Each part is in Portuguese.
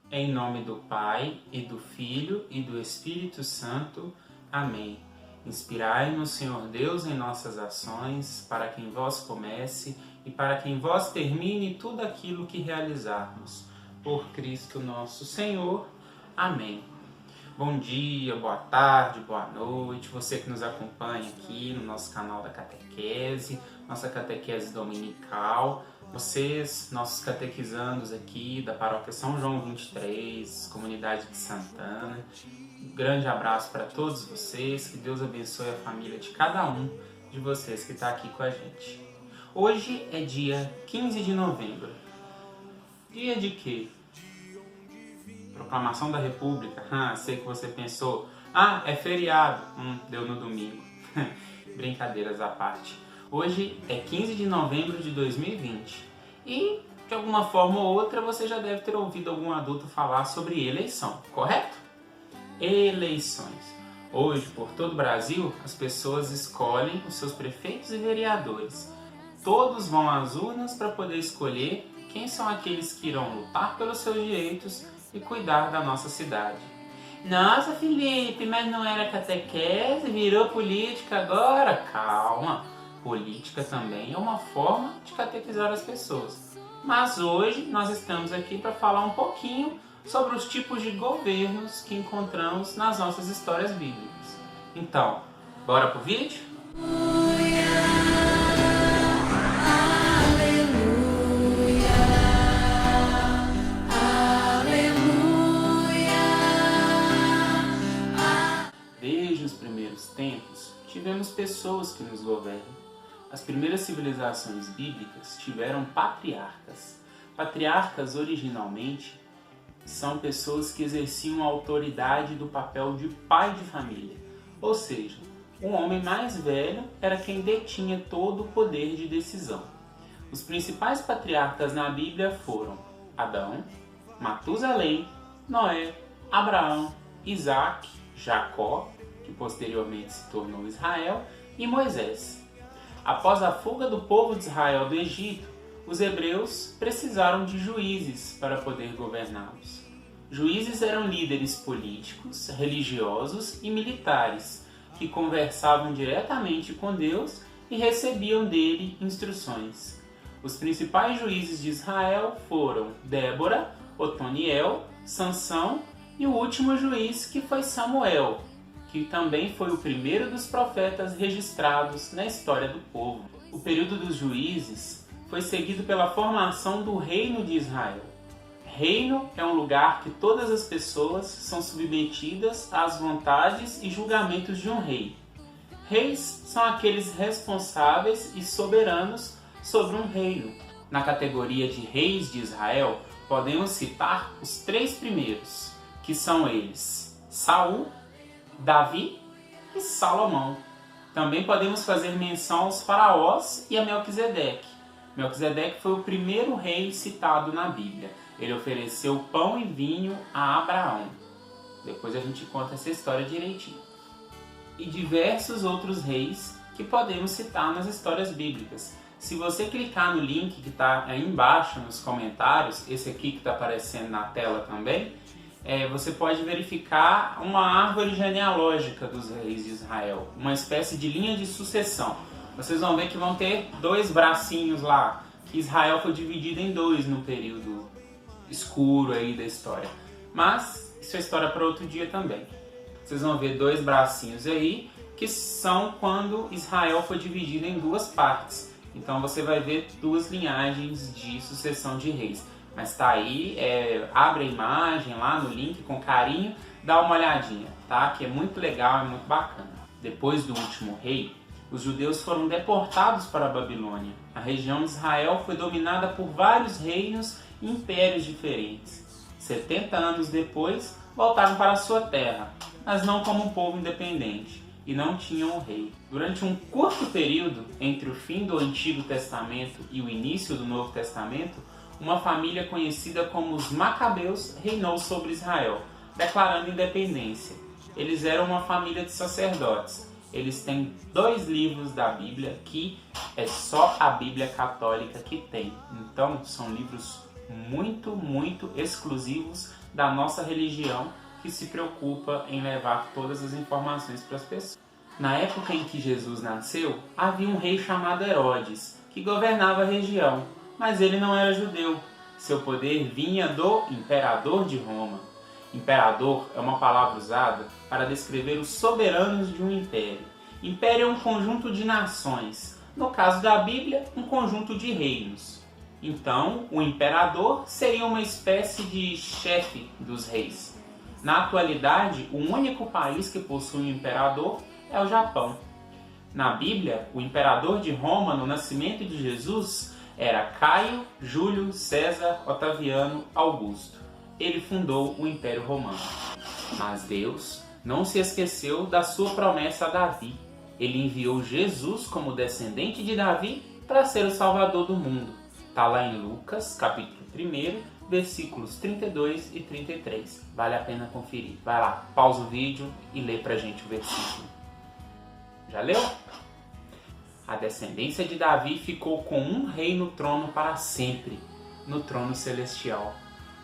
Em nome do Pai, e do Filho, e do Espírito Santo. Amém. Inspirai-nos, Senhor Deus, em nossas ações, para que em vós comece e para que em vós termine tudo aquilo que realizarmos. Por Cristo nosso Senhor. Amém. Bom dia, boa tarde, boa noite, você que nos acompanha aqui no nosso canal da Catequese, nossa Catequese Dominical, vocês, nossos catequizandos aqui da Paróquia São João 23, Comunidade de Santana. Um grande abraço para todos vocês, que Deus abençoe a família de cada um de vocês que está aqui com a gente. Hoje é dia 15 de novembro. Dia de quê? Proclamação da República. Sei que você pensou, é feriado. Deu no domingo. Brincadeiras à parte. Hoje é 15 de novembro de 2020 e, de alguma forma ou outra, você já deve ter ouvido algum adulto falar sobre eleição, correto? Eleições. Hoje, por todo o Brasil, as pessoas escolhem os seus prefeitos e vereadores. Todos vão às urnas para poder escolher quem são aqueles que irão lutar pelos seus direitos e cuidar da nossa cidade. Nossa, Felipe, mas não era catequese, virou política agora? Calma! Política também é uma forma de catequizar as pessoas. Mas hoje nós estamos aqui para falar um pouquinho sobre os tipos de governos que encontramos nas nossas histórias bíblicas. Então, bora pro vídeo? Desde os primeiros tempos, tivemos pessoas que nos governam. As primeiras civilizações bíblicas tiveram patriarcas. Patriarcas, originalmente, são pessoas que exerciam a autoridade do papel de pai de família. Ou seja, o homem mais velho era quem detinha todo o poder de decisão. Os principais patriarcas na Bíblia foram Adão, Matusalém, Noé, Abraão, Isaac, Jacó, que posteriormente se tornou Israel, e Moisés. Após a fuga do povo de Israel do Egito, os hebreus precisaram de juízes para poder governá-los. Juízes eram líderes políticos, religiosos e militares, que conversavam diretamente com Deus e recebiam dele instruções. Os principais juízes de Israel foram Débora, Otoniel, Sansão e o último juiz, que foi Samuel, que também foi o primeiro dos profetas registrados na história do povo. O período dos juízes foi seguido pela formação do Reino de Israel. Reino é um lugar que todas as pessoas são submetidas às vontades e julgamentos de um rei. Reis são aqueles responsáveis e soberanos sobre um reino. Na categoria de reis de Israel, podemos citar os três primeiros, que são eles: Saul, Davi e Salomão. Também podemos fazer menção aos faraós e a Melquisedeque. Melquisedeque foi o primeiro rei citado na Bíblia. Ele ofereceu pão e vinho a Abraão. Depois a gente conta essa história direitinho. E diversos outros reis que podemos citar nas histórias bíblicas. Se você clicar no link que está aí embaixo nos comentários, esse aqui que está aparecendo na tela também, você pode verificar uma árvore genealógica dos reis de Israel, uma espécie de linha de sucessão. Vocês vão ver que vão ter dois bracinhos lá, que Israel foi dividido em dois no período escuro aí da história. Mas isso é história para outro dia também. Vocês vão ver dois bracinhos aí, que são quando Israel foi dividido em duas partes. Então você vai ver duas linhagens de sucessão de reis. Mas tá aí, abre a imagem lá no link com carinho, dá uma olhadinha, tá? Que é muito legal, é muito bacana. Depois do último rei, os judeus foram deportados para a Babilônia. A região de Israel foi dominada por vários reinos e impérios diferentes. 70 anos depois, voltaram para a sua terra, mas não como um povo independente, e não tinham um rei. Durante um curto período, entre o fim do Antigo Testamento e o início do Novo Testamento, uma família conhecida como os Macabeus reinou sobre Israel, declarando independência. Eles eram uma família de sacerdotes. Eles têm 2 livros da Bíblia que é só a Bíblia Católica que tem. Então, são livros muito exclusivos da nossa religião, que se preocupa em levar todas as informações para as pessoas. Na época em que Jesus nasceu, havia um rei chamado Herodes, que governava a região, mas ele não era judeu. Seu poder vinha do imperador de Roma. Imperador é uma palavra usada para descrever os soberanos de um império. Império é um conjunto de nações. No caso da Bíblia, um conjunto de reinos. Então, o imperador seria uma espécie de chefe dos reis. Na atualidade, o único país que possui um imperador é o Japão. Na Bíblia, o imperador de Roma, no nascimento de Jesus, era Caio Júlio César Otaviano Augusto. Ele fundou o Império Romano. Mas Deus não se esqueceu da sua promessa a Davi. Ele enviou Jesus como descendente de Davi para ser o Salvador do mundo. Está lá em Lucas, capítulo 1, versículos 32 e 33. Vale a pena conferir. Vai lá, pausa o vídeo e lê pra gente o versículo. Já leu? A descendência de Davi ficou com um rei no trono para sempre, no trono celestial.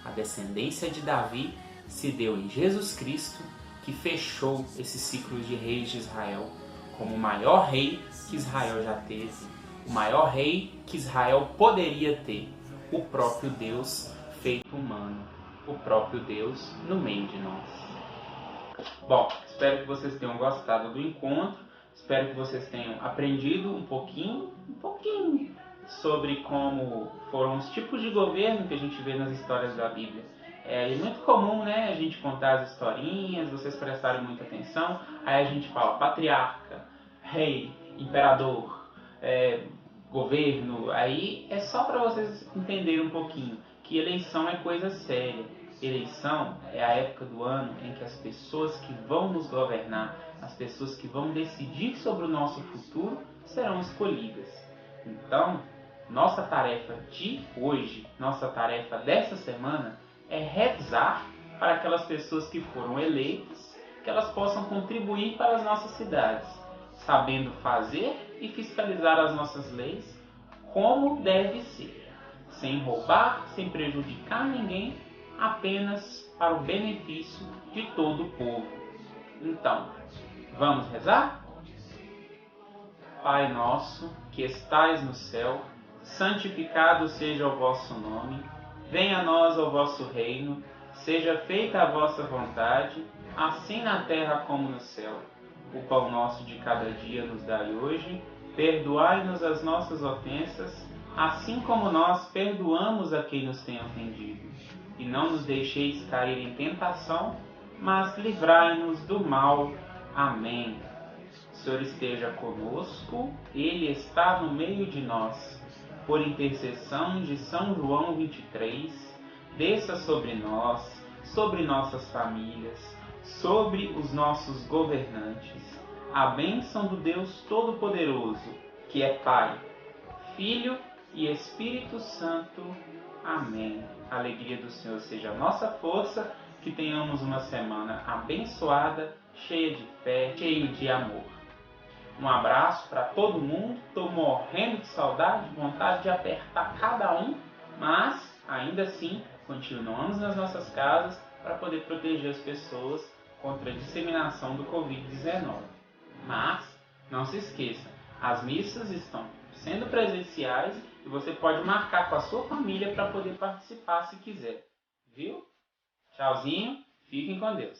A descendência de Davi se deu em Jesus Cristo, que fechou esse ciclo de reis de Israel como o maior rei que Israel já teve, o maior rei que Israel poderia ter, o próprio Deus feito humano, o próprio Deus no meio de nós. Bom, espero que vocês tenham gostado do encontro, espero que vocês tenham aprendido um pouquinho sobre como foram os tipos de governo que a gente vê nas histórias da Bíblia. É muito comum, né, a gente contar as historinhas, vocês prestarem muita atenção, aí a gente fala patriarca, rei, imperador, governo, aí é só para vocês entenderem um pouquinho que eleição é coisa séria. Eleição é a época do ano em que as pessoas que vão nos governar, as pessoas que vão decidir sobre o nosso futuro, serão escolhidas. Então, nossa tarefa de hoje, nossa tarefa dessa semana, é rezar para aquelas pessoas que foram eleitas, que elas possam contribuir para as nossas cidades, sabendo fazer e fiscalizar as nossas leis como deve ser, sem roubar, sem prejudicar ninguém, apenas para o benefício de todo o povo. Então, vamos rezar? Pai nosso, que estais no céu, santificado seja o vosso nome, venha a nós o vosso reino, seja feita a vossa vontade, assim na terra como no céu. O pão nosso de cada dia nos dai hoje, perdoai-nos as nossas ofensas, assim como nós perdoamos a quem nos tem ofendido. E não nos deixeis cair em tentação, mas livrai-nos do mal. Amém. O Senhor esteja conosco, Ele está no meio de nós. Por intercessão de São João 23, desça sobre nós, sobre nossas famílias, sobre os nossos governantes, a bênção do Deus Todo-Poderoso, que é Pai, Filho e Espírito Santo. Amém. A alegria do Senhor seja a nossa força, que tenhamos uma semana abençoada, cheia de fé, cheia de amor. Um abraço para todo mundo, estou morrendo de saudade, vontade de apertar cada um, mas ainda assim continuamos nas nossas casas para poder proteger as pessoas contra a disseminação do Covid-19. Mas não se esqueça, as missas estão sendo presenciais e você pode marcar com a sua família para poder participar se quiser. Viu? Tchauzinho, fiquem com Deus.